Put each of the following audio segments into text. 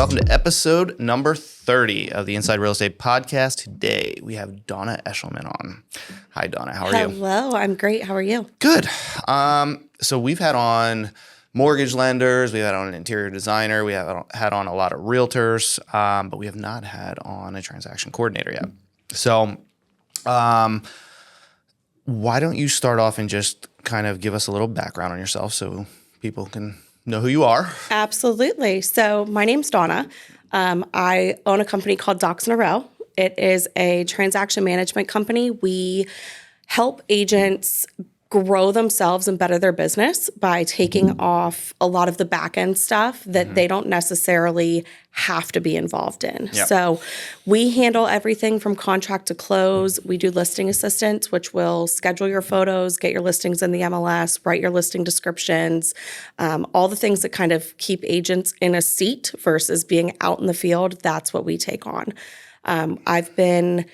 Welcome to episode number 30 of the Inside Real Estate Podcast. Today, we have Dawna Eshleman on. Hi, Dawna. How are you? Hello. I'm great. How are you? Good. So we've had on mortgage lenders. We've had on an interior designer. We have had on a lot of realtors, but we have not had on a transaction coordinator yet. So why don't you start off and just kind of give us a little background on yourself so people can know who you are? Absolutely. So my name's Dawna. I own a company called Dawna Eshleman. It is a transaction management company. We help agents grow themselves and better their business by taking off a lot of the back end stuff that they don't necessarily have to be involved in. Yep. So we handle everything from contract to close. We do listing assistance, which will schedule your photos, get your listings in the MLS, write your listing descriptions, all the things that kind of keep agents in a seat versus being out in the field. That's what we take on. I've been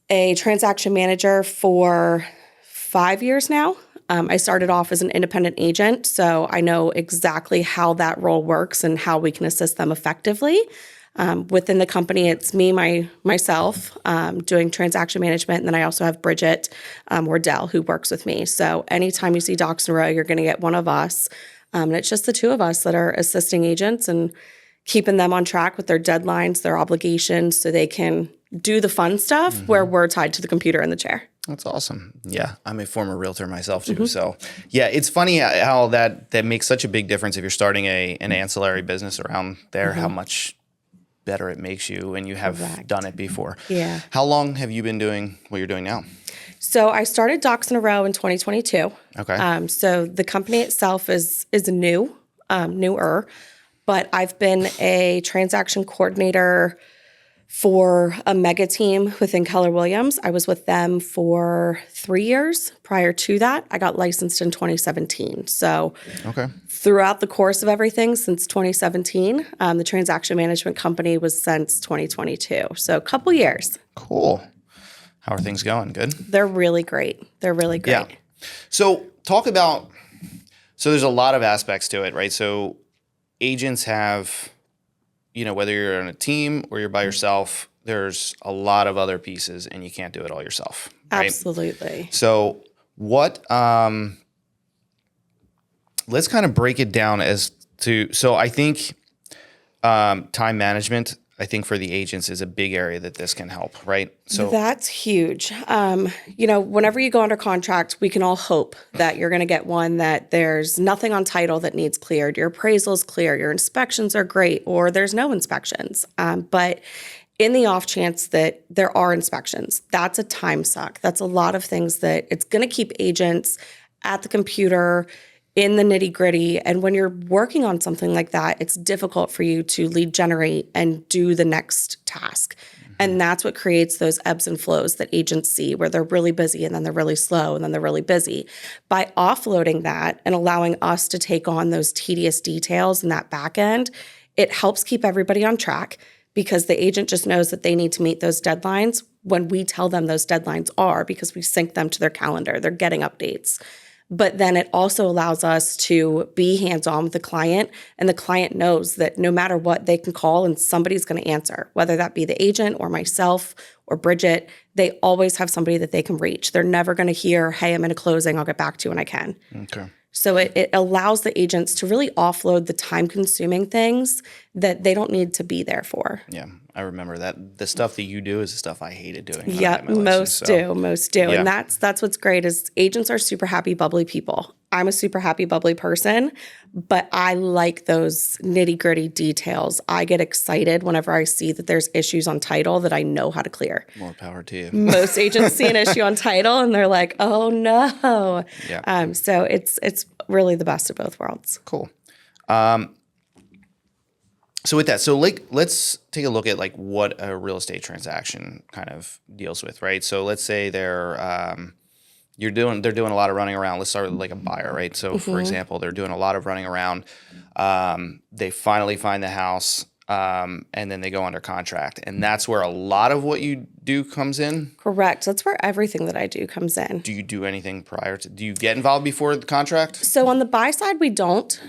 a transaction manager for 5 years now. I started off as an independent agent, so I know exactly how that role works and how we can assist them effectively. Within the company, it's me, myself, doing transaction management, and then I also have Bridget Wardell who works with me. So anytime you see Dawna Eshleman, you're going to get one of us, and it's just the two of us that are assisting agents and keeping them on track with their deadlines, their obligations, so they can do the fun stuff where we're tied to the computer in the chair. That's awesome. Yeah, I'm a former realtor myself too. So yeah, it's funny how that makes such a big difference if you're starting an ancillary business around there, how much better it makes you when you have done it before. Yeah. How long have you been doing what you're doing now? So I started Dawna Eshleman in 2022. Okay. So the company itself is newer, but I've been a transaction coordinator for a mega team within Keller Williams. I was with them for 3 years. Prior to that, I got licensed in 2017. So throughout the course of everything since 2017, the transaction management company was since 2022. So a couple years. Cool. How are things going? Good? They're really great. Yeah. So talk about, so there's a lot of aspects to it, right? So agents have, whether you're on a team or you're by yourself, there's a lot of other pieces and you can't do it all yourself. Right? Absolutely. So what, let's kind of break it down as to, so I think time management, I think for the agents is a big area that this can help, right? So that's huge. Whenever you go under contract, we can all hope that you're going to get one that there's nothing on title that needs cleared. Your appraisal's clear, your inspections are great, or there's no inspections. But in the off chance that there are inspections, that's a time suck. That's a lot of things that it's going to keep agents at the computer in the nitty gritty. And when you're working on something like that, it's difficult for you to lead generate and do the next task. And that's what creates those ebbs and flows that agents see where they're really busy and then they're really slow and then they're really busy. By offloading that and allowing us to take on those tedious details in that back end, it helps keep everybody on track because the agent just knows that they need to meet those deadlines when we tell them those deadlines are because we sync them to their calendar. They're getting updates. But then it also allows us to be hands-on with the client, and the client knows that no matter what, they can call and somebody's going to answer, whether that be the agent or myself or Bridget. They always have somebody that they can reach. They're never going to hear, hey, I'm in a closing, I'll get back to you when I can. Okay. So it allows the agents to really offload the time-consuming things that they don't need to be there for. Yeah, I remember that. The stuff that you do is the stuff I hated doing. Yeah, most do. Yeah. And that's what's great is agents are super happy, bubbly people. I'm a super happy, bubbly person, but I like those nitty-gritty details. I get excited whenever I see that there's issues on title that I know how to clear. More power to you. Most agents see an issue on title and they're like, oh no. Yeah. So it's really the best of both worlds. Cool. So with that, let's take a look at what a real estate transaction kind of deals with, right? So let's say they're doing a lot of running around. Let's start with like a buyer, right? So for example, they're doing a lot of running around. They finally find the house. and then they go under contract. And that's where a lot of what you do comes in. Correct. That's where everything that I do comes in. Do you do anything prior to? Do you get involved before the contract? So on the buy side, we don't,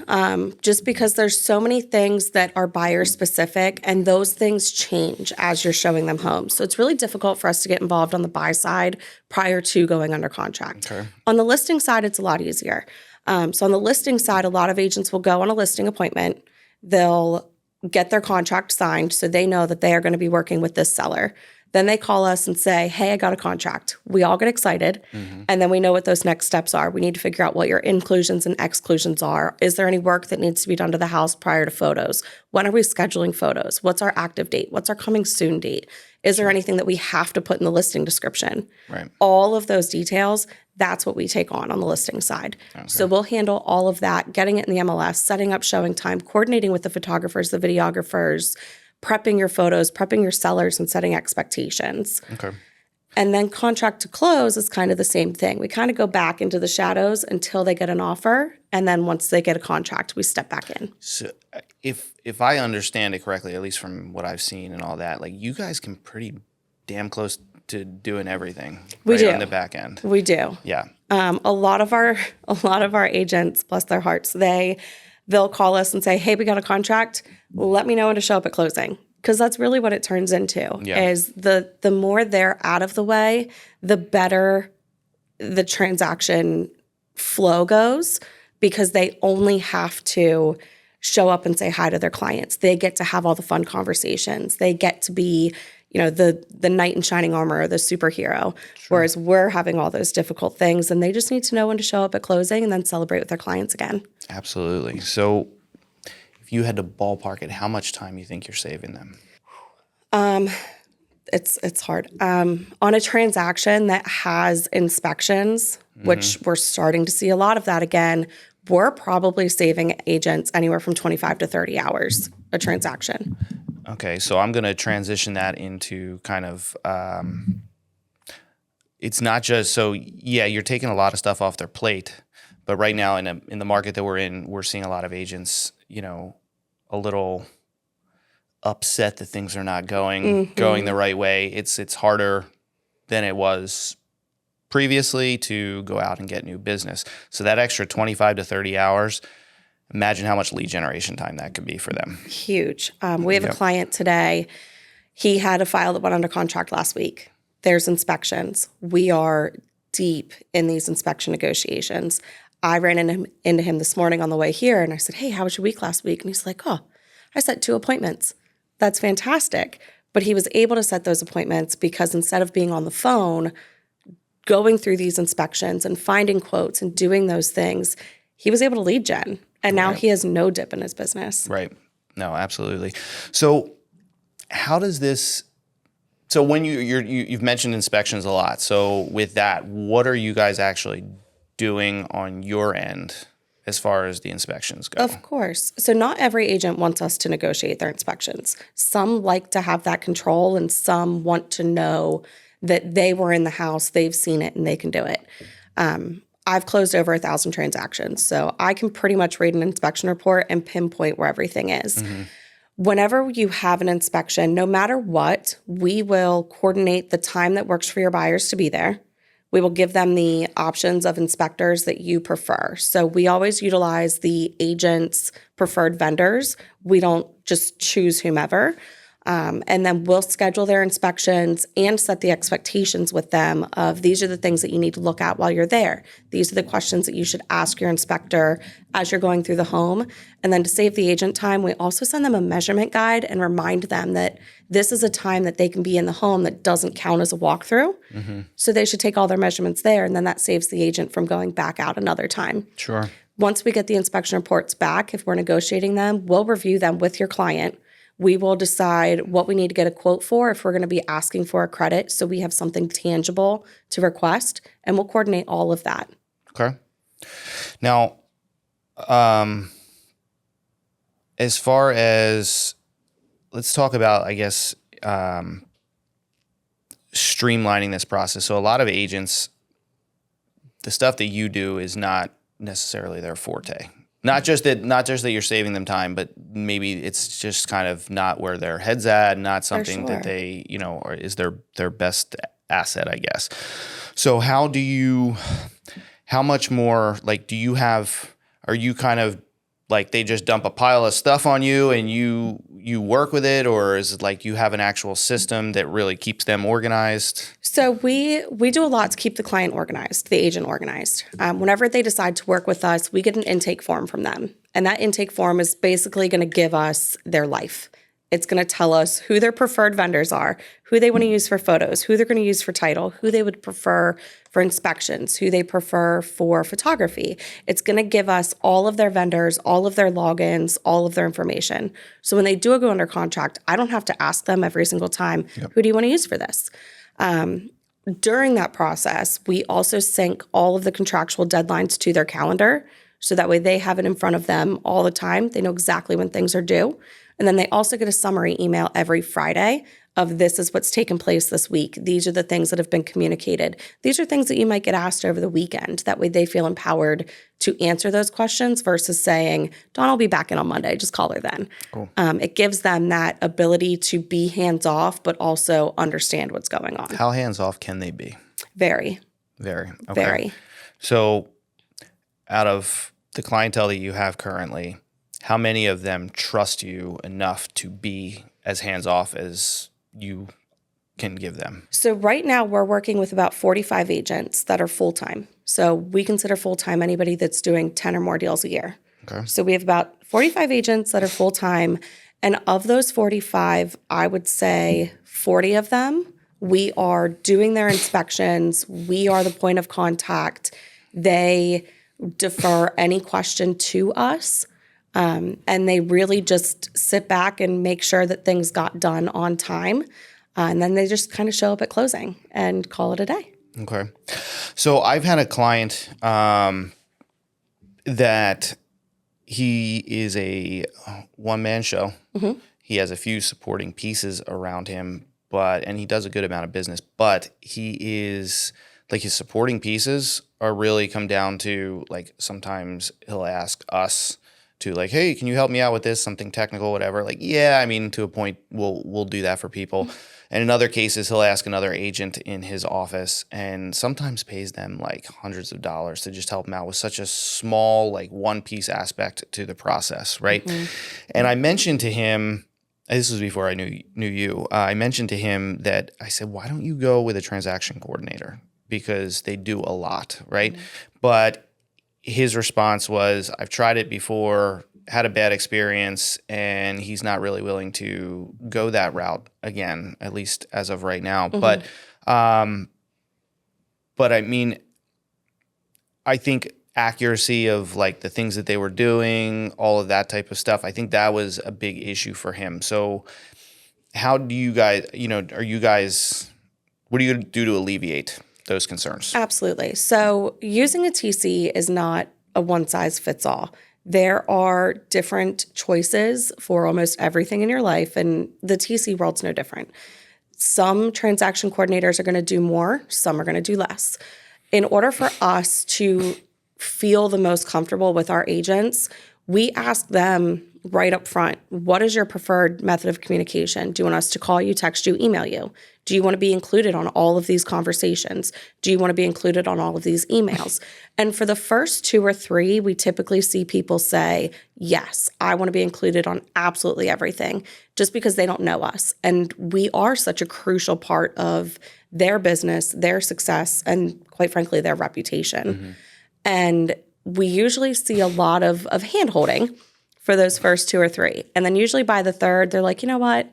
just because there's so many things that are buyer specific, and those things change as you're showing them homes. So it's really difficult for us to get involved on the buy side prior to going under contract. Okay. On the listing side, it's a lot easier. So on the listing side, a lot of agents will go on a listing appointment. They'll get their contract signed so they know that they are going to be working with this seller. Then they call us and say, hey, I got a contract. We all get excited. And then we know what those next steps are. We need to figure out what your inclusions and exclusions are. Is there any work that needs to be done to the house prior to photos? When are we scheduling photos? What's our active date? What's our coming soon date? Is there anything that we have to put in the listing description? Right. All of those details, that's what we take on the listing side. Okay. So we'll handle all of that, getting it in the MLS, setting up showing time, coordinating with the photographers, the videographers, prepping your photos, prepping your sellers, and setting expectations. Okay. And then contract to close is kind of the same thing. We kind of go back into the shadows until they get an offer. And then once they get a contract, we step back in. So if I understand it correctly, at least from what I've seen and all that, like you guys can pretty damn close to doing everything. We do on the back end. We do. Yeah. A lot of our agents, bless their hearts, they'll call us and say, hey, we got a contract. Let me know when to show up at closing. Because that's really what it turns into, is the more they're out of the way, the better the transaction flow goes, because they only have to show up and say hi to their clients. They get to have all the fun conversations. They get to be, the knight in shining armor, or the superhero, whereas we're having all those difficult things, and they just need to know when to show up at closing and then celebrate with their clients again. Absolutely. So if you had to ballpark it, how much time you think you're saving them? It's hard. On a transaction that has inspections, which we're starting to see a lot of that again, we're probably saving agents anywhere from 25 to 30 hours a transaction. Okay, so I'm going to transition that into kind of, it's not just, so yeah, you're taking a lot of stuff off their plate, but right now in the market that we're in, we're seeing a lot of agents, a little upset that things are not going the right way. It's harder than it was previously to go out and get new business. So that extra 25 to 30 hours, imagine how much lead generation time that could be for them. Huge. We have a client today. He had a file that went under contract last week. There's inspections. We are deep in these inspection negotiations. I ran into him this morning on the way here, and I said, hey, how was your week last week? And he's like, oh, I set 2 appointments. That's fantastic. But he was able to set those appointments because instead of being on the phone, going through these inspections and finding quotes and doing those things, he was able to lead gen. And now he has no dip in his business. Right. No, absolutely. So how does this, so when you've mentioned inspections a lot. So with that, what are you guys actually doing on your end as far as the inspections go? Of course. So not every agent wants us to negotiate their inspections. Some like to have that control, and some want to know that they were in the house, they've seen it, and they can do it. I've closed over 1,000 transactions, so I can pretty much read an inspection report and pinpoint where everything is. Whenever you have an inspection, no matter what, we will coordinate the time that works for your buyers to be there. We will give them the options of inspectors that you prefer. So we always utilize the agent's preferred vendors. We don't just choose whomever. And then we'll schedule their inspections and set the expectations with them of these are the things that you need to look at while you're there. These are the questions that you should ask your inspector as you're going through the home. And then to save the agent time, we also send them a measurement guide and remind them that this is a time that they can be in the home that doesn't count as a walkthrough. So they should take all their measurements there, and then that saves the agent from going back out another time. Sure. Once we get the inspection reports back, if we're negotiating them, we'll review them with your client. We will decide what we need to get a quote for if we're going to be asking for a credit, so we have something tangible to request, and we'll coordinate all of that. Okay. Now, as far as, let's talk about, I guess, streamlining this process. So a lot of agents, the stuff that you do is not necessarily their forte. Not just that you're saving them time, but maybe it's just kind of not where their head's at, not something that they, or is their best asset, I guess. So how much more, like, are you kind of like they just dump a pile of stuff on you and you work with it, or is it like you have an actual system that really keeps them organized? So we do a lot to keep the client organized, the agent organized. Whenever they decide to work with us, we get an intake form from them. And that intake form is basically going to give us their life. It's going to tell us who their preferred vendors are, who they want to use for photos, who they're going to use for title, who they would prefer for inspections, who they prefer for photography. It's going to give us all of their vendors, all of their logins, all of their information. So when they do go under contract, I don't have to ask them every single time, who do you want to use for this? During that process, we also sync all of the contractual deadlines to their calendar. So that way they have it in front of them all the time. They know exactly when things are due. And then they also get a summary email every Friday of this is what's taken place this week. These are the things that have been communicated. These are things that you might get asked over the weekend. That way they feel empowered to answer those questions versus saying, Dawn will be back in on Monday. Just call her then. Cool. It gives them that ability to be hands-off, but also understand what's going on. How hands-off can they be? Very. Very. Okay. Very. So out of the clientele that you have currently, how many of them trust you enough to be as hands-off as you can give them? So right now we're working with about 45 agents that are full-time. So we consider full-time anybody that's doing 10 or more deals a year. Okay. So we have about 45 agents that are full-time. And of those 45, I would say 40 of them, we are doing their inspections. We are the point of contact. They defer any question to us. And they really just sit back and make sure that things got done on time. And then they just kind of show up at closing and call it a day. Okay. So I've had a client that he is a one-man show. Mm-hmm. He has a few supporting pieces around him, and he does a good amount of business, but he is like his supporting pieces are really come down to like sometimes he'll ask us to like, hey, can you help me out with this? Something technical, whatever. Like, yeah, I mean, to a point, we'll do that for people. And in other cases, he'll ask another agent in his office and sometimes pays them like hundreds of dollars to just help him out with such a small, like one-piece aspect to the process, right? Mm-hmm. And I mentioned to him, this was before I knew you, I mentioned to him that I said, why don't you go with a transaction coordinator? Because they do a lot, right? Mm-hmm. But his response was, I've tried it before, had a bad experience, and he's not really willing to go that route again, at least as of right now. Mm-hmm. But I mean, I think accuracy of like the things that they were doing, all of that type of stuff, I think that was a big issue for him. So how do you guys, what do you do to alleviate those concerns? Absolutely. So using a TC is not a one-size-fits-all. There are different choices for almost everything in your life, and the TC world's no different. Some transaction coordinators are going to do more, some are going to do less. In order for us to feel the most comfortable with our agents, we ask them right up front, what is your preferred method of communication? Do you want us to call you, text you, email you? Do you want to be included on all of these conversations? Do you want to be included on all of these emails? And for the first 2 or 3, we typically see people say, yes, I want to be included on absolutely everything, just because they don't know us. And we are such a crucial part of their business, their success, and quite frankly, their reputation. Mm-hmm. And we usually see a lot of hand-holding for those first 2 or 3. And then usually by the 3rd, they're like, you know what?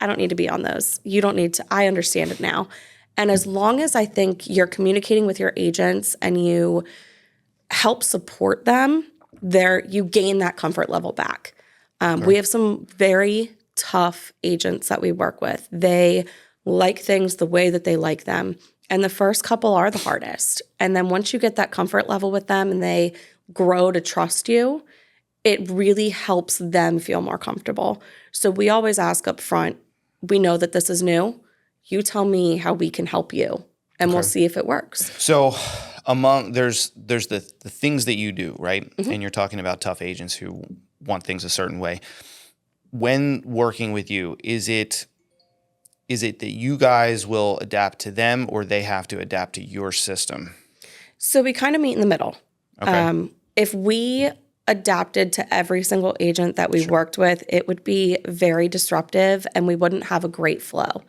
I don't need to be on those. You don't need to. I understand it now. And as long as I think you're communicating with your agents and you help support them, you gain that comfort level back. Okay. We have some very tough agents that we work with. They like things the way that they like them. And the first couple are the hardest. And then once you get that comfort level with them and they grow to trust you, it really helps them feel more comfortable. So we always ask up front, we know that this is new. You tell me how we can help you, and we'll see if it works. So there's the things that you do, right? And you're talking about tough agents who want things a certain way. When working with you, is it that you guys will adapt to them, or they have to adapt to your system? So we kind of meet in the middle. Okay. If we adapted to every single agent that we worked with, it would be very disruptive and we wouldn't have a great flow.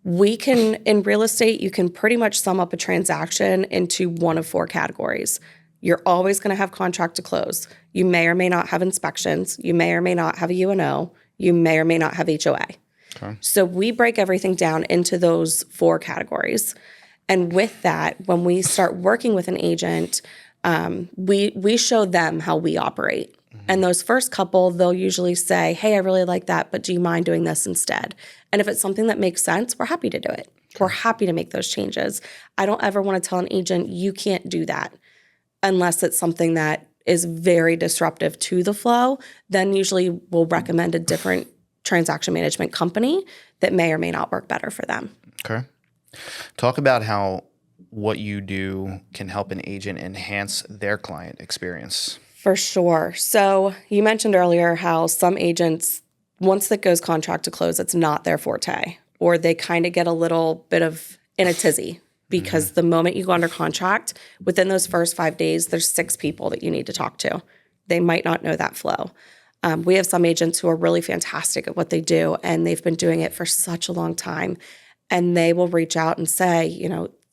In real estate, you can pretty much sum up a transaction into one of four categories. You're always going to have contract to close. You may or may not have inspections. You may or may not have a UNO. You may or may not have HOA. Okay. So we break everything down into those four categories. And with that, when we start working with an agent, we show them how we operate. And those first couple, they'll usually say, hey, I really like that, but do you mind doing this instead? And if it's something that makes sense, we're happy to do it. We're happy to make those changes. I don't ever want to tell an agent, you can't do that unless it's something that is very disruptive to the flow. Then usually we'll recommend a different transaction management company that may or may not work better for them. Okay. Talk about how what you do can help an agent enhance their client experience. For sure. So you mentioned earlier how some agents, once it goes contract to close, it's not their forte, or they kind of get a little bit of in a tizzy because the moment you go under contract, within those first 5 days, there's 6 people that you need to talk to. They might not know that flow. We have some agents who are really fantastic at what they do, and they've been doing it for such a long time. And they will reach out and say,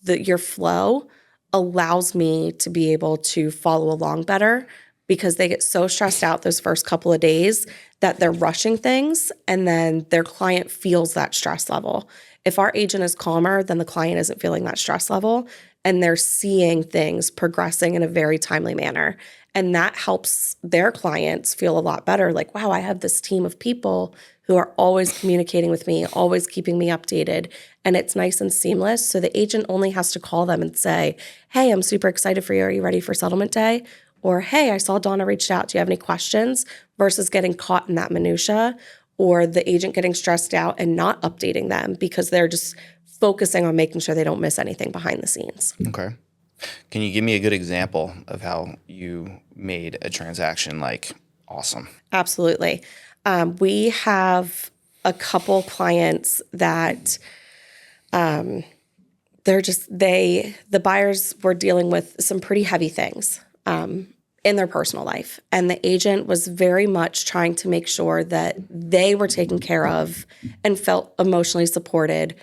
your flow allows me to be able to follow along better, because they get so stressed out those first couple of days that they're rushing things, and then their client feels that stress level. If our agent is calmer, then the client isn't feeling that stress level, and they're seeing things progressing in a very timely manner. And that helps their clients feel a lot better. Like, wow, I have this team of people who are always communicating with me, always keeping me updated, and it's nice and seamless. So the agent only has to call them and say, hey, I'm super excited for you. Are you ready for settlement day? Or, hey, I saw Dawna reached out. Do you have any questions? Versus getting caught in that minutia, or the agent getting stressed out and not updating them because they're just focusing on making sure they don't miss anything behind the scenes. Okay. Can you give me a good example of how you made a transaction awesome? Absolutely. We have a couple clients that the buyers were dealing with some pretty heavy things in their personal life. And the agent was very much trying to make sure that they were taken care of and felt emotionally supported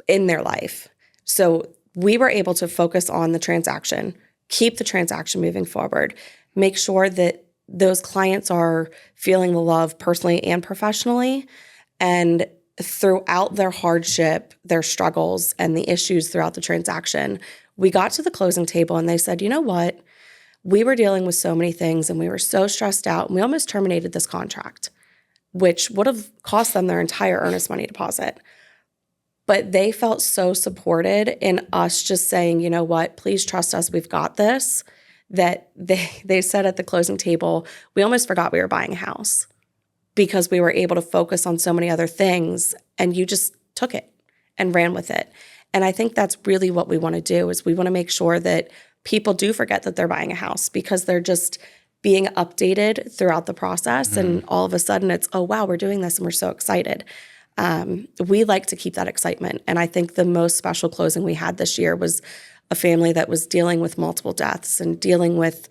in their life. So we were able to focus on the transaction, keep the transaction moving forward, make sure that those clients are feeling the love personally and professionally. And throughout their hardship, their struggles, and the issues throughout the transaction, we got to the closing table and they said, you know what? We were dealing with so many things and we were so stressed out, and we almost terminated this contract, which would have cost them their entire earnest money deposit. But they felt so supported in us just saying, you know what, please trust us, we've got this, that they said at the closing table, we almost forgot we were buying a house because we were able to focus on so many other things, and you just took it and ran with it. And I think that's really what we want to do, is we want to make sure that people do forget that they're buying a house because they're just being updated throughout the process. And all of a sudden it's, oh, wow, we're doing this and we're so excited. We like to keep that excitement. And I think the most special closing we had this year was a family that was dealing with multiple deaths and dealing with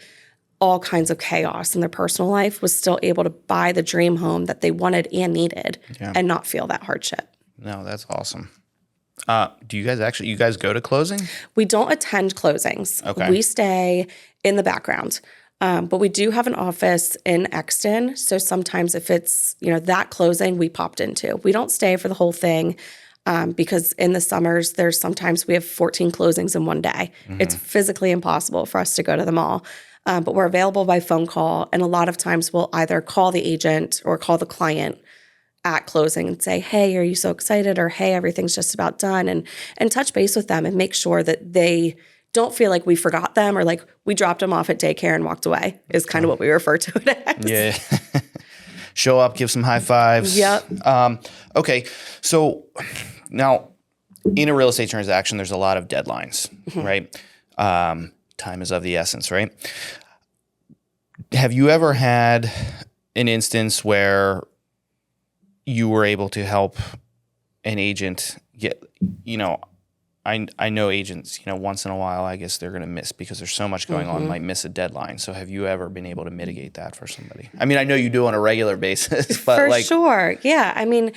all kinds of chaos in their personal life, was still able to buy the dream home that they wanted and needed and not feel that hardship. No, that's awesome. Do you guys go to closing? We don't attend closings. Okay. We stay in the background. But we do have an office in Exton. So sometimes if it's, that closing, we popped into. We don't stay for the whole thing because in the summers, sometimes we have 14 closings in one day. It's physically impossible for us to go to them all. But we're available by phone call. And a lot of times we'll either call the agent or call the client at closing and say, hey, are you so excited? Or, hey, everything's just about done. And touch base with them and make sure that they don't feel like we forgot them or like we dropped them off at daycare and walked away, is kind of what we refer to it as. Yeah. Show up, give some high fives. Yep. Okay. So now in a real estate transaction, there's a lot of deadlines, right? Time is of the essence, right? Have you ever had an instance where you were able to help an agent get, I know agents, once in a while, I guess they're going to miss because there's so much going on, might miss a deadline. So have you ever been able to mitigate that for somebody? I mean, I know you do on a regular basis, but For sure. Yeah. I mean,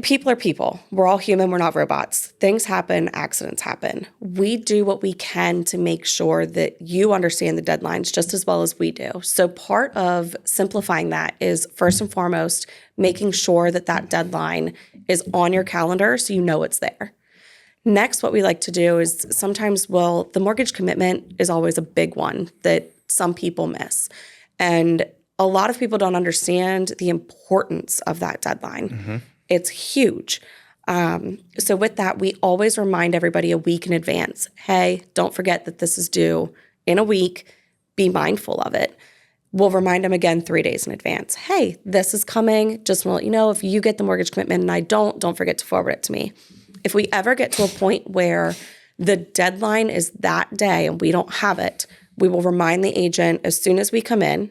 people are people. We're all human. We're not robots. Things happen. Accidents happen. We do what we can to make sure that you understand the deadlines just as well as we do. So part of simplifying that is first and foremost, making sure that that deadline is on your calendar so you know it's there. Next, what we like to do is sometimes, the mortgage commitment is always a big one that some people miss. And a lot of people don't understand the importance of that deadline. It's huge. So with that, we always remind everybody a week in advance. Hey, don't forget that this is due in a week. Be mindful of it. We'll remind them again 3 days in advance. Hey, this is coming. Just want to let you know, if you get the mortgage commitment and I don't forget to forward it to me. If we ever get to a point where the deadline is that day and we don't have it, we will remind the agent as soon as we come in.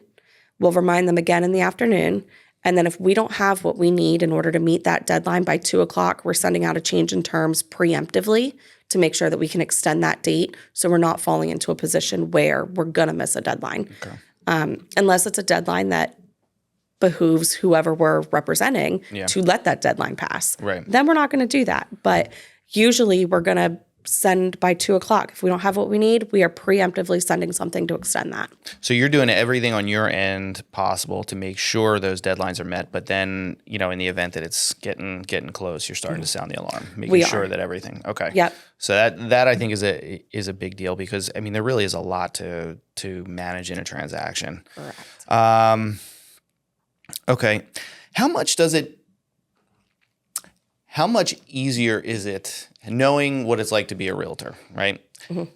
We'll remind them again in the afternoon. And then if we don't have what we need in order to meet that deadline by 2:00, we're sending out a change in terms preemptively to make sure that we can extend that date so we're not falling into a position where we're going to miss a deadline. Unless it's a deadline that behooves whoever we're representing to let that deadline pass. Right. Then we're not going to do that. But usually we're going to send by 2:00. If we don't have what we need, we are preemptively sending something to extend that. So you're doing everything on your end possible to make sure those deadlines are met. But then, in the event that it's getting close, you're starting to sound the alarm, making sure that everything. Okay. Yep. So that I think is a big deal because I mean there really is a lot to manage in a transaction. Correct. Okay. How much easier is it knowing what it's like to be a realtor, right?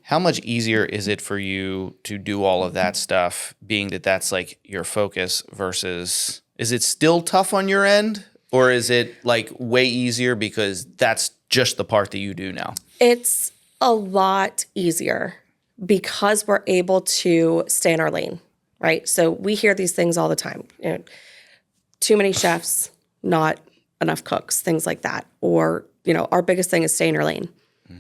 How much easier is it for you to do all of that stuff, being that that's like your focus versus, is it still tough on your end or is it like way easier because that's just the part that you do now? It's a lot easier because we're able to stay in our lane, right? So we hear these things all the time. Too many chefs, not enough cooks, things like that. Or, our biggest thing is stay in your lane.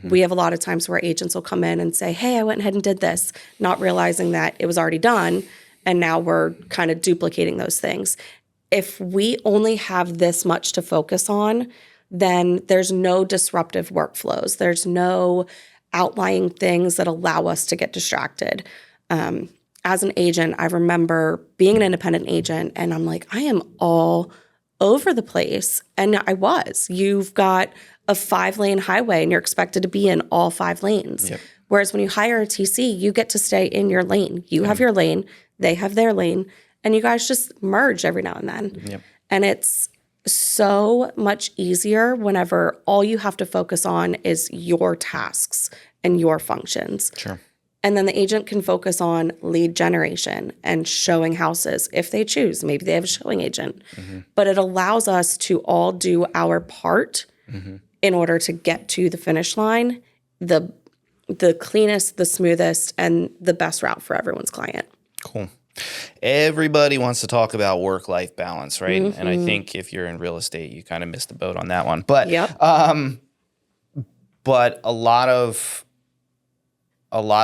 We have a lot of times where agents will come in and say, hey, I went ahead and did this, not realizing that it was already done. And now we're kind of duplicating those things. If we only have this much to focus on, then there's no disruptive workflows. There's no outlying things that allow us to get distracted. As an agent, I remember being an independent agent and I'm like, I am all over the place. And I was. You've got a 5-lane highway and you're expected to be in all 5 lanes. Yep. Whereas when you hire a TC, you get to stay in your lane. You have your lane, they have their lane, and you guys just merge every now and then. Yep. And it's so much easier whenever all you have to focus on is your tasks and your functions. Sure. And then the agent can focus on lead generation and showing houses if they choose. Maybe they have a showing agent. But it allows us to all do our part in order to get to the finish line, the cleanest, the smoothest, and the best route for everyone's client. Cool. Everybody wants to talk about work-life balance, right? And I think if you're in real estate, you kind of missed the boat on that one. But but a lot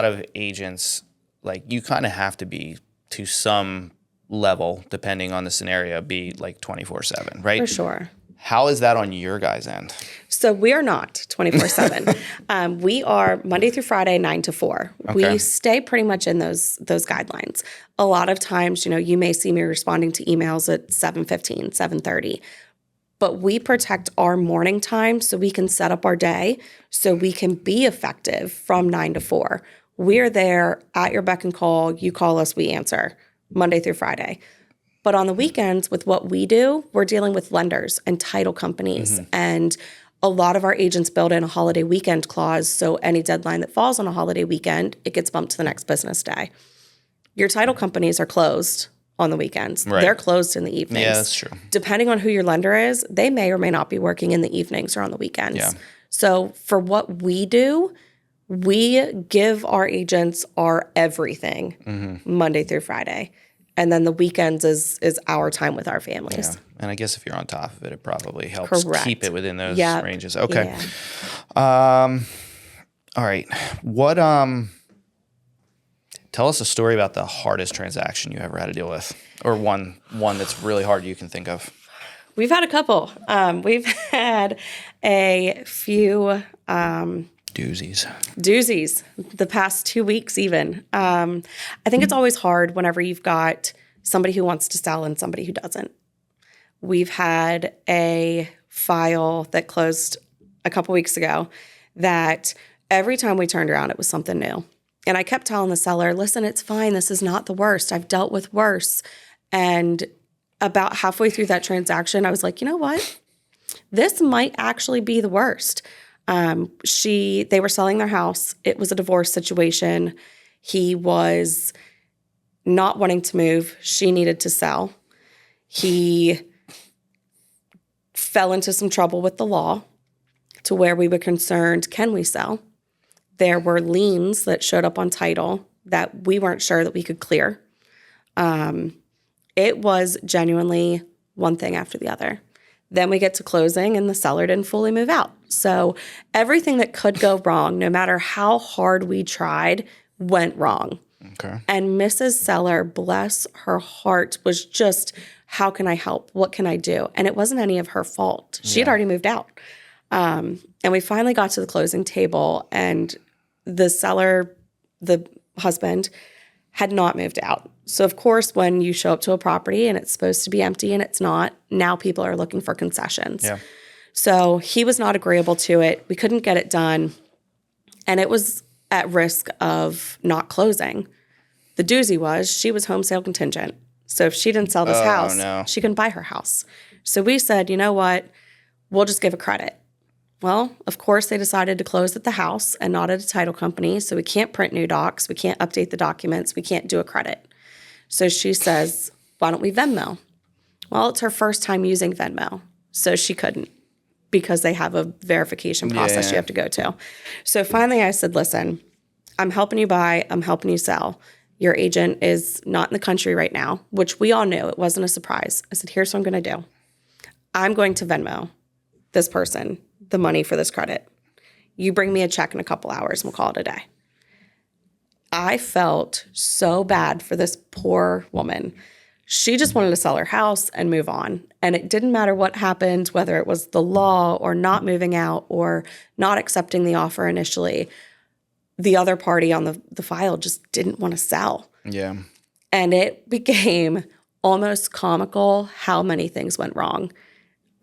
of agents, like you kind of have to be to some level, depending on the scenario, be like 24/7, right? For sure. How is that on your guys' end? So we are not 24/7. We are Monday through Friday, 9 to 4. Okay. We stay pretty much in those guidelines. A lot of times, you may see me responding to emails at 7:15, 7:30. But we protect our morning time so we can set up our day so we can be effective from 9 to 4. We're there at your beck and call. You call us, we answer Monday through Friday. But on the weekends, with what we do, we're dealing with lenders and title companies. And a lot of our agents build in a holiday weekend clause. So any deadline that falls on a holiday weekend, it gets bumped to the next business day. Your title companies are closed on the weekends. Right. They're closed in the evenings. Yeah, that's true. Depending on who your lender is, they may or may not be working in the evenings or on the weekends. Yeah. So for what we do, We give our agents our everything Monday through Friday. And then the weekends is our time with our families. Yeah. And I guess if you're on top of it, it probably helps Correct. keep it within those Yep. ranges. Okay. Yeah. All right. What tell us a story about the hardest transaction you ever had to deal with, or one that's really hard you can think of. We've had a couple. We've had a few doozies the past 2 weeks even. I think it's always hard whenever you've got somebody who wants to sell and somebody who doesn't. We've had a file that closed a couple weeks ago that every time we turned around, it was something new. And I kept telling the seller, listen, it's fine. This is not the worst. I've dealt with worse. And about halfway through that transaction, I was like, you know what? This might actually be the worst. They were selling their house. It was a divorce situation. He was not wanting to move. She needed to sell. He fell into some trouble with the law to where we were concerned, can we sell? There were liens that showed up on title that we weren't sure that we could clear. It was genuinely one thing after the other. Then we get to closing and the seller didn't fully move out. So everything that could go wrong, no matter how hard we tried, went wrong. Okay. And Mrs. Seller, bless her heart, was just, how can I help? What can I do? And it wasn't any of her fault. She had already moved out. And we finally got to the closing table, and the seller, the husband, had not moved out. So, of course, when you show up to a property and it's supposed to be empty and it's not, now people are looking for concessions. Yeah. So he was not agreeable to it. We couldn't get it done. And it was at risk of not closing. The doozy was she was home sale contingent. So if she didn't sell this house, she couldn't buy her house. So we said, you know what? We'll just give a credit. Well, of course, they decided to close at the house and not at a title company. So we can't print new docs. We can't update the documents. We can't do a credit. So she says, why don't we Venmo? Well, it's her first time using Venmo. So she couldn't, because they have a verification process you have to go to. So finally I said, listen, I'm helping you buy. I'm helping you sell. Your agent is not in the country right now, which we all knew. It wasn't a surprise. I said, here's what I'm going to do. I'm going to Venmo this person the money for this credit. You bring me a check in a couple hours and we'll call it a day. I felt so bad for this poor woman. She just wanted to sell her house and move on. And it didn't matter what happened, whether it was the law or not moving out or not accepting the offer initially. The other party on the file just didn't want to sell. Yeah. And it became almost comical how many things went wrong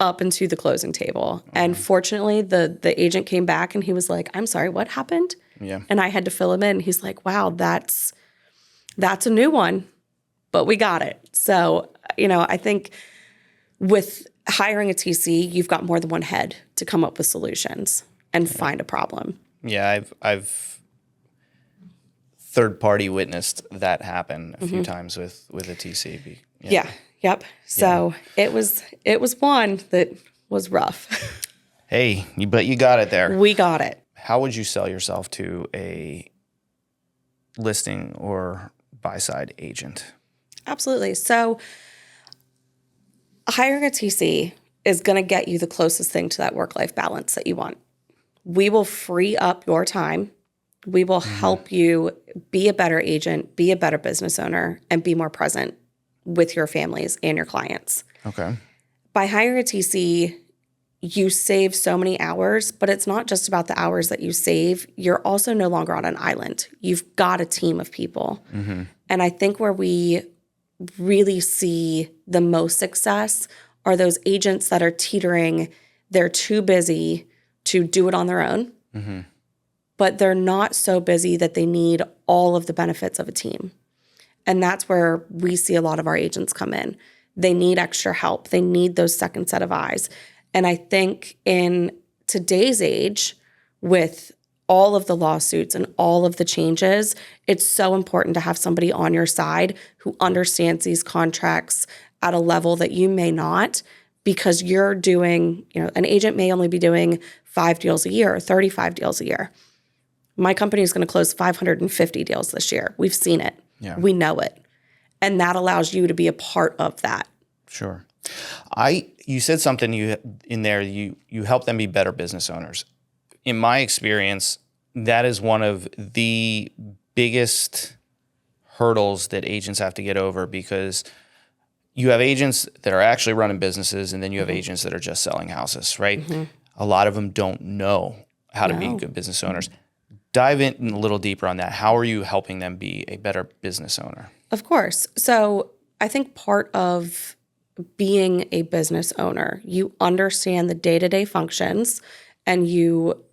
up into the closing table. And fortunately, the agent came back and he was like, I'm sorry, what happened? Yeah. And I had to fill him in. He's like, wow, that's a new one, but we got it. So, I think with hiring a TC, you've got more than one head to come up with solutions and find a problem. Yeah, I've third party witnessed that happen a few times with a TC. Yeah. Yep. So it was one that was rough. Hey, but you got it there. We got it. How would you sell yourself to a listing or buy-side agent? Absolutely. So hiring a TC is going to get you the closest thing to that work-life balance that you want. We will free up your time. We will help you be a better agent, be a better business owner, and be more present with your families and your clients. Okay. By hiring a TC, you save so many hours, but it's not just about the hours that you save. You're also no longer on an island. You've got a team of people. And I think where we really see the most success are those agents that are teetering. They're too busy to do it on their own, but they're not so busy that they need all of the benefits of a team. And that's where we see a lot of our agents come in. They need extra help. They need those second set of eyes. And I think in today's age, with all of the lawsuits and all of the changes, it's so important to have somebody on your side who understands these contracts at a level that you may not, because you're doing, an agent may only be doing 5 deals a year or 35 deals a year. My company is going to close 550 deals this year. We've seen it. Yeah. We know it. And that allows you to be a part of that. Sure. You said something in there, you help them be better business owners. In my experience, that is one of the biggest hurdles that agents have to get over, because you have agents that are actually running businesses, and then you have agents that are just selling houses, right? A lot of them don't know how to be good business owners. Dive in a little deeper on that. How are you helping them be a better business owner? Of course. So I think part of being a business owner, you understand the day-to-day functions, and you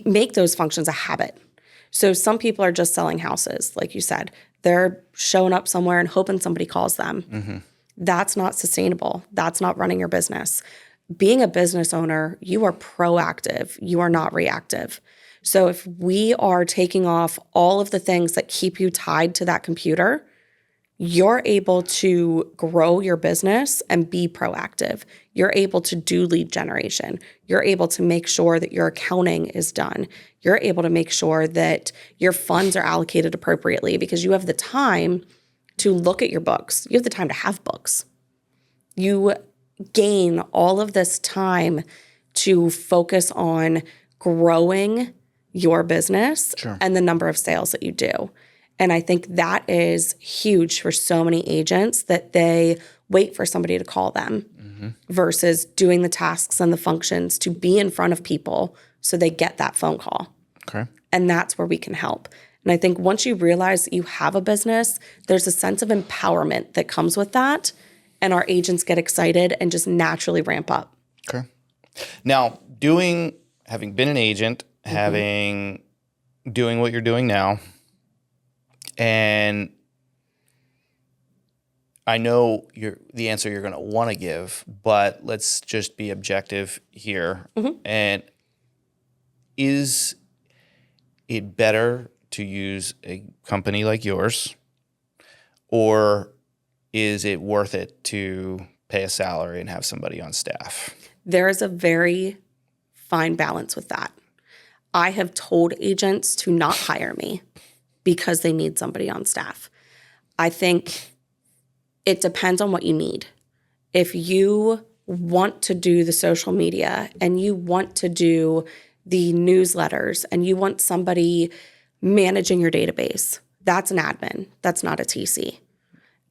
make those functions a habit. So some people are just selling houses, like you said. They're showing up somewhere and hoping somebody calls them. That's not sustainable. That's not running your business. Being a business owner, you are proactive. You are not reactive. So if we are taking off all of the things that keep you tied to that computer, you're able to grow your business and be proactive. You're able to do lead generation. You're able to make sure that your accounting is done. You're able to make sure that your funds are allocated appropriately, because you have the time to look at your books. You have the time to have books. You gain all of this time to focus on growing your business and the number of sales that you do. And I think that is huge for so many agents, that they wait for somebody to call them versus doing the tasks and the functions to be in front of people so they get that phone call. Okay. And that's where we can help. And I think once you realize that you have a business, there's a sense of empowerment that comes with that. And our agents get excited and just naturally ramp up. Okay. Now, having been an agent, doing what you're doing now, and I know the answer you're going to want to give, but let's just be objective here. And is it better to use a company like yours, or is it worth it to pay a salary and have somebody on staff? There is a very fine balance with that. I have told agents to not hire me because they need somebody on staff. I think it depends on what you need. If you want to do the social media and you want to do the newsletters and you want somebody managing your database, that's an admin. That's not a TC.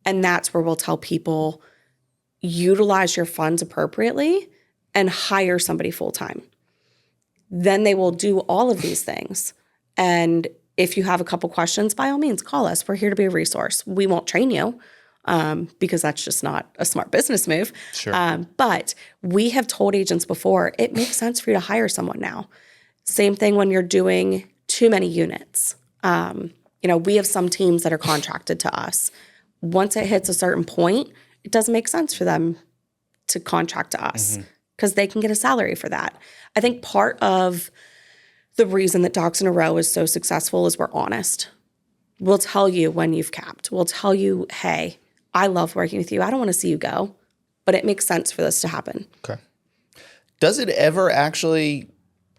And that's where we'll tell people, utilize your funds appropriately and hire somebody full-time. Then they will do all of these things. And if you have a couple questions, by all means, call us. We're here to be a resource. We won't train you because that's just not a smart business move. Sure. But we have told agents before, it makes sense for you to hire someone now. Same thing when you're doing too many units. We have some teams that are contracted to us. Once it hits a certain point, it doesn't make sense for them to contract to us because they can get a salary for that. I think part of the reason that Docs in a Row is so successful is we're honest. We'll tell you when you've capped. We'll tell you, hey, I love working with you. I don't want to see you go, but it makes sense for this to happen. Okay. Does it ever actually,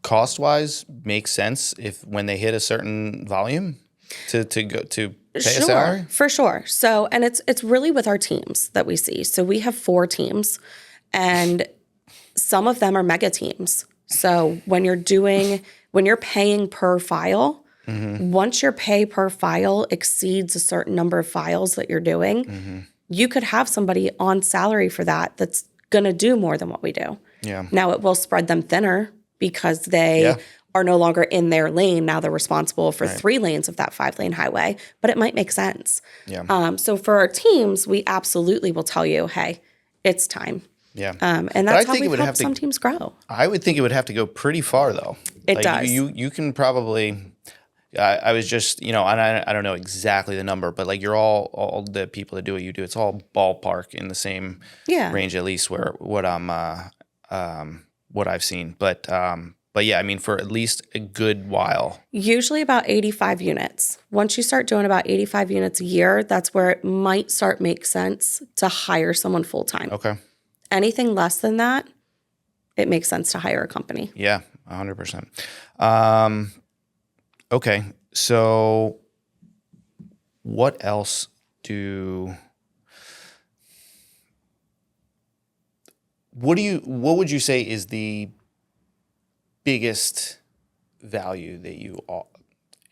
cost-wise, make sense when they hit a certain volume to pay a salary? For sure. So, and it's really with our teams that we see. So we have 4 teams, and some of them are mega teams. So when you're paying per file, once your pay per file exceeds a certain number of files that you're doing, you could have somebody on salary for that's going to do more than what we do. Yeah. Now it will spread them thinner because they are no longer in their lane. Now they're responsible for 3 lanes of that 5-lane highway, but it might make sense. Yeah. So for our teams, we absolutely will tell you, hey, it's time. Yeah. And that's how we've helped some teams grow. I would think it would have to go pretty far, though. It does. You can probably. I was just, and I don't know exactly the number, but like you're all the people that do what you do, it's all ballpark in the same range, at least what I've seen. But yeah, I mean, for at least a good while. Usually about 85 units. Once you start doing about 85 units a year, that's where it might start make sense to hire someone full time. Okay. Anything less than that, it makes sense to hire a company. Yeah, 100%. Okay. So what else what would you say is the biggest value that you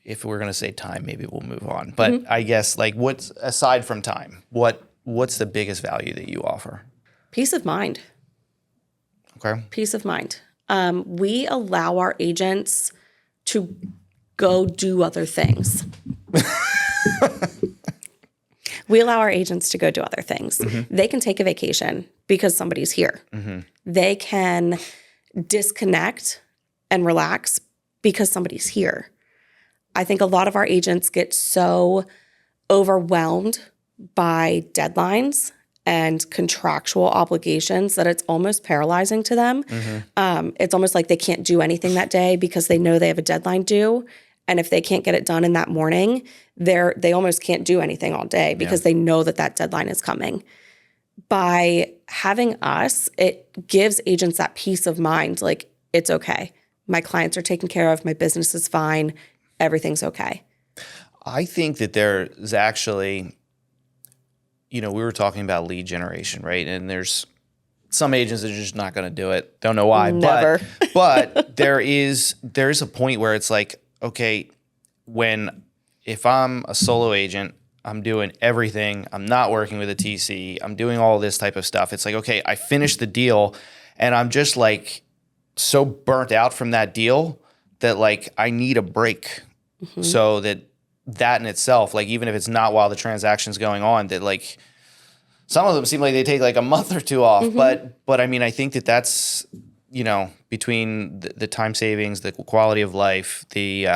if we're going to say time, maybe we'll move on. But I guess like what's aside from time, what's the biggest value that you offer? Peace of mind. Okay. Peace of mind. We allow our agents to go do other things. We allow our agents to go do other things. Mm-hmm. They can take a vacation because somebody's here. Mm-hmm. They can disconnect and relax because somebody's here. I think a lot of our agents get so overwhelmed by deadlines and contractual obligations that it's almost paralyzing to them. Mm-hmm. It's almost like they can't do anything that day because they know they have a deadline due. And if they can't get it done in that morning, they almost can't do anything all day because they know that deadline is coming. By having us, it gives agents that peace of mind, like, it's okay. My clients are taken care of. My business is fine. Everything's okay. I think that there's actually, we were talking about lead generation, right? And there's some agents that are just not going to do it. Don't know why. Never. But there is a point where it's like, okay, if I'm a solo agent, I'm doing everything. I'm not working with a TC. I'm doing all this type of stuff. It's like, okay, I finished the deal and I'm just like so burnt out from that deal that like I need a break. Mm-hmm. So that in itself, like even if it's not while the transaction's going on, that like some of them seem like they take like a month or two off. Mm-hmm. But I mean, I think that's, between the time savings, the quality of life, the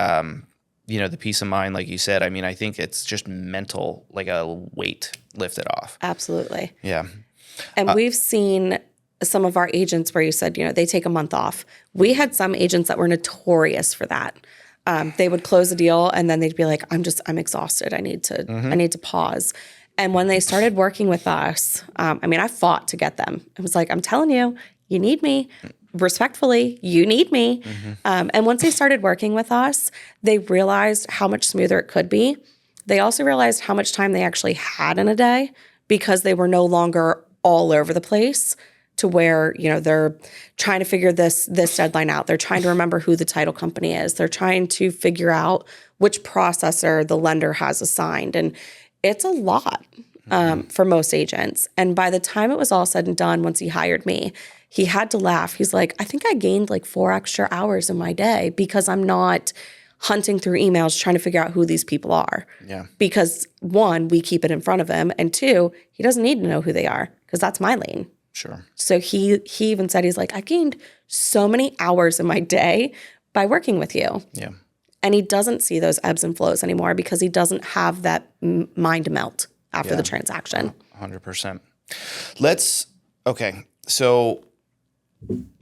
peace of mind, like you said, I mean, I think it's just mental, like a weight lifted off. Absolutely. Yeah. And we've seen some of our agents where you said, they take a month off. We had some agents that were notorious for that. They would close a deal and then they'd be like, I'm exhausted. I need to pause. And when they started working with us, I fought to get them. It was like, I'm telling you, you need me. Respectfully, you need me. Mm-hmm. And once they started working with us, they realized how much smoother it could be. They also realized how much time they actually had in a day because they were no longer all over the place to where, they're trying to figure this deadline out. They're trying to remember who the title company is. They're trying to figure out which processor the lender has assigned. And it's a lot for most agents. And by the time it was all said and done, once he hired me, he had to laugh. He's like, I think I gained like 4 extra hours in my day because I'm not hunting through emails trying to figure out who these people are. Yeah. Because 1, we keep it in front of him. And 2, he doesn't need to know who they are because that's my lane. Sure. So he even said, he's like, I gained so many hours in my day by working with you. Yeah. And he doesn't see those ebbs and flows anymore because he doesn't have that mind melt after the transaction. 100%. So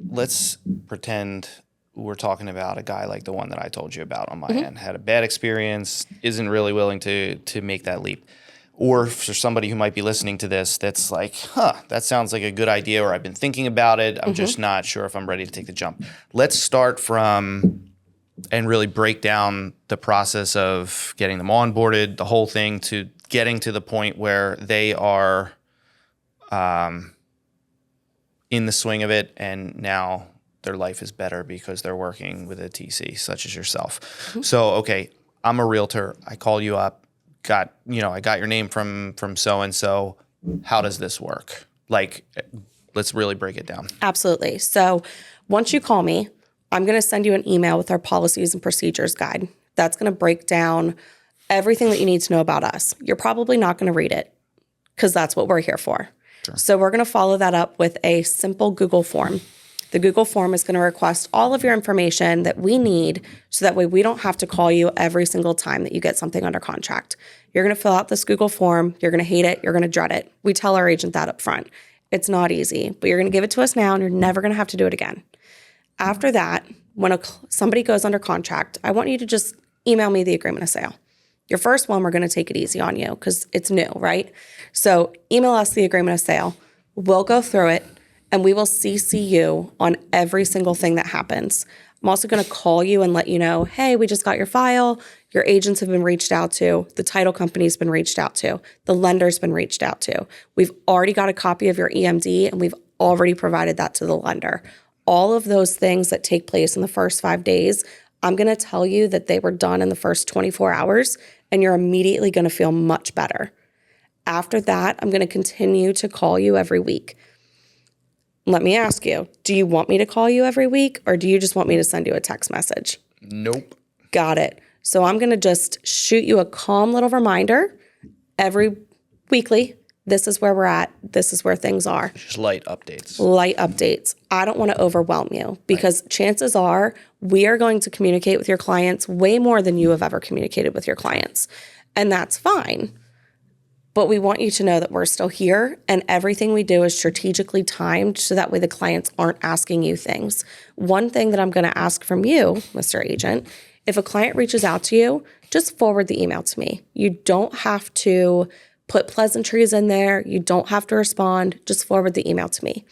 let's pretend we're talking about a guy like the one that I told you about on my end, had a bad experience, isn't really willing to make that leap. Or for somebody who might be listening to this, that's like, that sounds like a good idea, or I've been thinking about it. I'm just not sure if I'm ready to take the jump. Let's start from and really break down the process of getting them onboarded, the whole thing, to getting to the point where they are in the swing of it, and now their life is better because they're working with a TC such as yourself. Mm-hmm. So, okay, I'm a realtor. I call you up. I got your name from so-and-so. How does this work? Like, let's really break it down. Absolutely. So once you call me, I'm going to send you an email with our policies and procedures guide. That's going to break down everything that you need to know about us. You're probably not going to read it because that's what we're here for. Sure. So we're going to follow that up with a simple Google form. The Google form is going to request all of your information that we need so that way we don't have to call you every single time that you get something under contract. You're going to fill out this Google form. You're going to hate it. You're going to dread it. We tell our agent that up front. It's not easy, but you're going to give it to us now and you're never going to have to do it again. After that, when somebody goes under contract, I want you to just email me the agreement of sale. Your first one, we're going to take it easy on you because it's new, right? So email us the agreement of sale. We'll go through it and we will CC you on every single thing that happens. I'm also going to call you and let you know, hey, we just got your file. Your agents have been reached out to. The title company's been reached out to. The lender's been reached out to. We've already got a copy of your EMD and we've already provided that to the lender. All of those things that take place in the first 5 days, I'm going to tell you that they were done in the first 24 hours and you're immediately going to feel much better. After that, I'm going to continue to call you every week. Let me ask you, do you want me to call you every week or do you just want me to send you a text message? Nope. Got it. So I'm going to just shoot you a calm little reminder every weekly. This is where we're at. This is where things are. Just light updates. Light updates. I don't want to overwhelm you because chances are we are going to communicate with your clients way more than you have ever communicated with your clients. And that's fine. But we want you to know that we're still here and everything we do is strategically timed so that way the clients aren't asking you things. One thing that I'm going to ask from you, Mr. Agent, if a client reaches out to you, just forward the email to me. You don't have to put pleasantries in there. You don't have to respond. Just forward the email to me.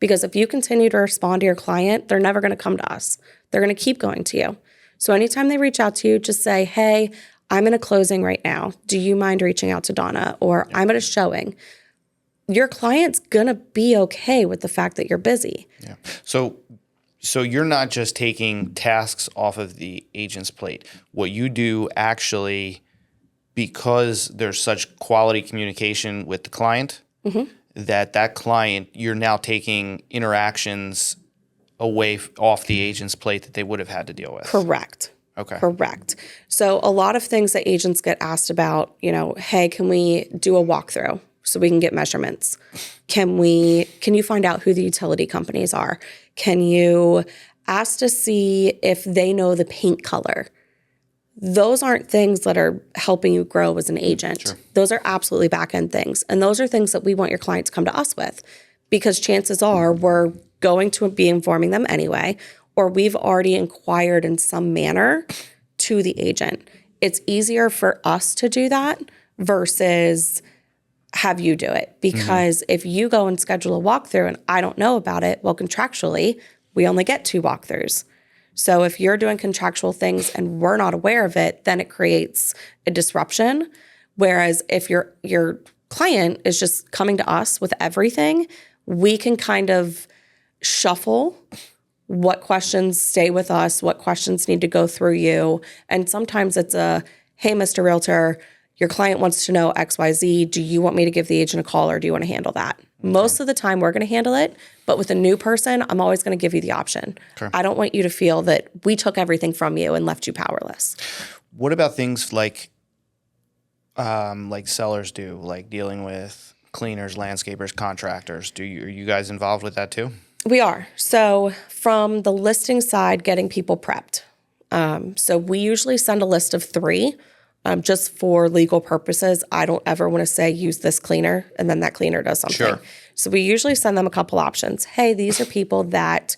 Because if you continue to respond to your client, they're never going to come to us. They're going to keep going to you. So anytime they reach out to you, just say, hey, I'm in a closing right now. Do you mind reaching out to Dawna? Or I'm at a showing. Your client's going to be okay with the fact that you're busy. Yeah. So you're not just taking tasks off of the agent's plate. What you do actually, because there's such quality communication with the client, that client, you're now taking interactions away off the agent's plate that they would have had to deal with. Correct. Okay. Correct. So a lot of things that agents get asked about, hey, can we do a walkthrough so we can get measurements? Can you find out who the utility companies are? Can you ask to see if they know the paint color? Those aren't things that are helping you grow as an agent. Sure. Those are absolutely back-end things. And those are things that we want your client to come to us with because chances are we're going to be informing them anyway, or we've already inquired in some manner to the agent. It's easier for us to do that versus have you do it. Because if you go and schedule a walkthrough and I don't know about it, well, contractually, we only get 2 walkthroughs. So if you're doing contractual things and we're not aware of it, then it creates a disruption. Whereas if your client is just coming to us with everything, we can kind of shuffle what questions stay with us, what questions need to go through you. And sometimes it's hey, Mr. Realtor, your client wants to know XYZ. Do you want me to give the agent a call or do you want to handle that? Okay. Most of the time we're going to handle it, but with a new person, I'm always going to give you the option. Okay. I don't want you to feel that we took everything from you and left you powerless. What about things like sellers do, like dealing with cleaners, landscapers, contractors? Are you guys involved with that too? We are. So from the listing side, getting people prepped. So we usually send a list of 3 just for legal purposes. I don't ever want to say use this cleaner and then that cleaner does something. Sure. So we usually send them a couple options. Hey, these are people that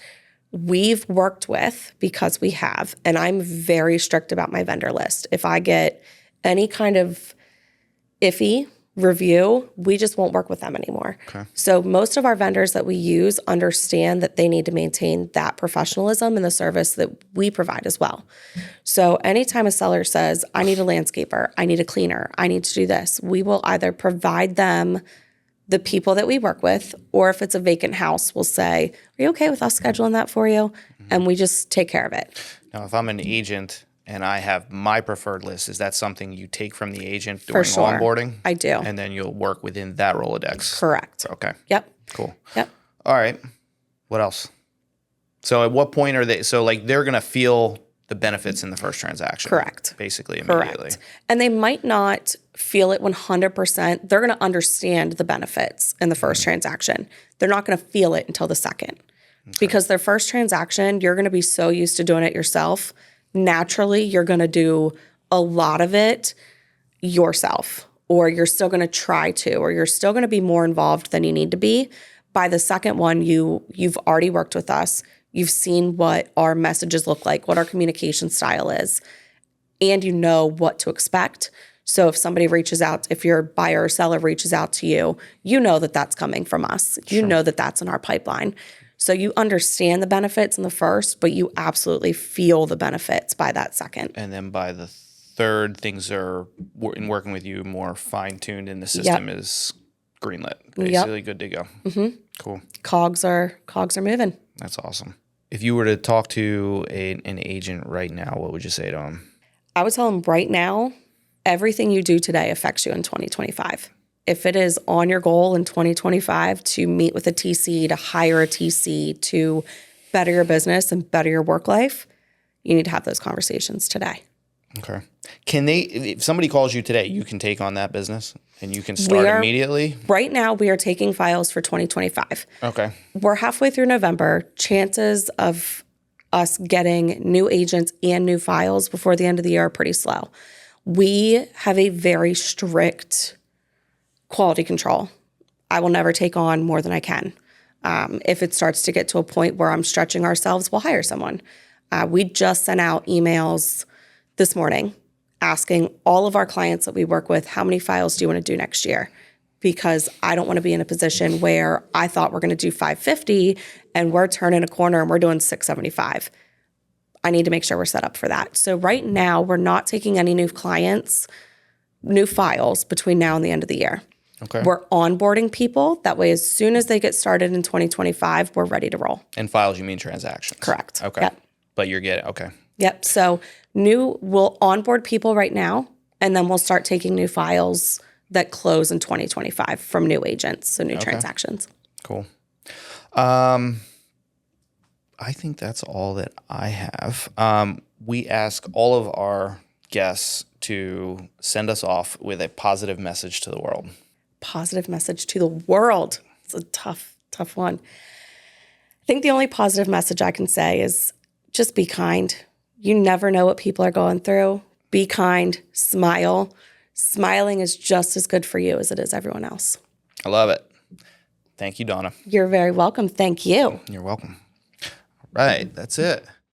we've worked with because we have, and I'm very strict about my vendor list. If I get any kind of iffy review, we just won't work with them anymore. Okay. So most of our vendors that we use understand that they need to maintain that professionalism in the service that we provide as well. So anytime a seller says, I need a landscaper, I need a cleaner, I need to do this, we will either provide them the people that we work with, or if it's a vacant house, we'll say, are you okay with us scheduling that for you? And we just take care of it. Now, if I'm an agent and I have my preferred list, is that something you take from the agent during onboarding? I do. And then you'll work within that Rolodex? Correct. Okay. Yep. Cool. Yep. All right. What else? So at what point are they, they're going to feel the benefits in the first transaction? Correct. Basically immediately. Correct. And they might not feel it 100%. They're going to understand the benefits in the first transaction. They're not going to feel it until the second. Okay. Because their first transaction, you're going to be so used to doing it yourself. Naturally, you're going to do a lot of it yourself, or you're still going to try to, or you're still going to be more involved than you need to be. By the second one, you've already worked with us. You've seen what our messages look like, what our communication style is, and you know what to expect. So if somebody reaches out, if your buyer or seller reaches out to you, you know that that's coming from us. You know that that's in our pipeline. So you understand the benefits in the first, but you absolutely feel the benefits by that second. And then by the third, things are in working with you more fine-tuned and the system is greenlit. Basically good to go. Cool. Cogs are moving. That's awesome. If you were to talk to an agent right now, what would you say to them? I would tell them right now, everything you do today affects you in 2025. If it is on your goal in 2025 to meet with a TC, to hire a TC, to better your business and better your work life, you need to have those conversations today. Okay. If somebody calls you today, you can take on that business and you can start immediately? Right now, we are taking files for 2025. Okay. We're halfway through November. Chances of us getting new agents and new files before the end of the year are pretty slow. We have a very strict quality control. I will never take on more than I can. If it starts to get to a point where I'm stretching ourselves, we'll hire someone. We just sent out emails this morning asking all of our clients that we work with, how many files do you want to do next year? Because I don't want to be in a position where I thought we're going to do 550 and we're turning a corner and we're doing 675. I need to make sure we're set up for that. So right now, we're not taking any new clients, new files between now and the end of the year. Okay. We're onboarding people. That way, as soon as they get started in 2025, we're ready to roll. And files, you mean transactions? Correct. Okay. Yep. But you're getting, okay. Yep. So we'll onboard people right now, and then we'll start taking new files that close in 2025 from new agents, so new transactions. Cool. I think that's all that I have. We ask all of our guests to send us off with a positive message to the world. Positive message to the world. It's a tough one. I think the only positive message I can say is just be kind. You never know what people are going through. Be kind, smile. Smiling is just as good for you as it is everyone else. I love it. Thank you, Dawna. You're very welcome. Thank you. You're welcome. All right, that's it.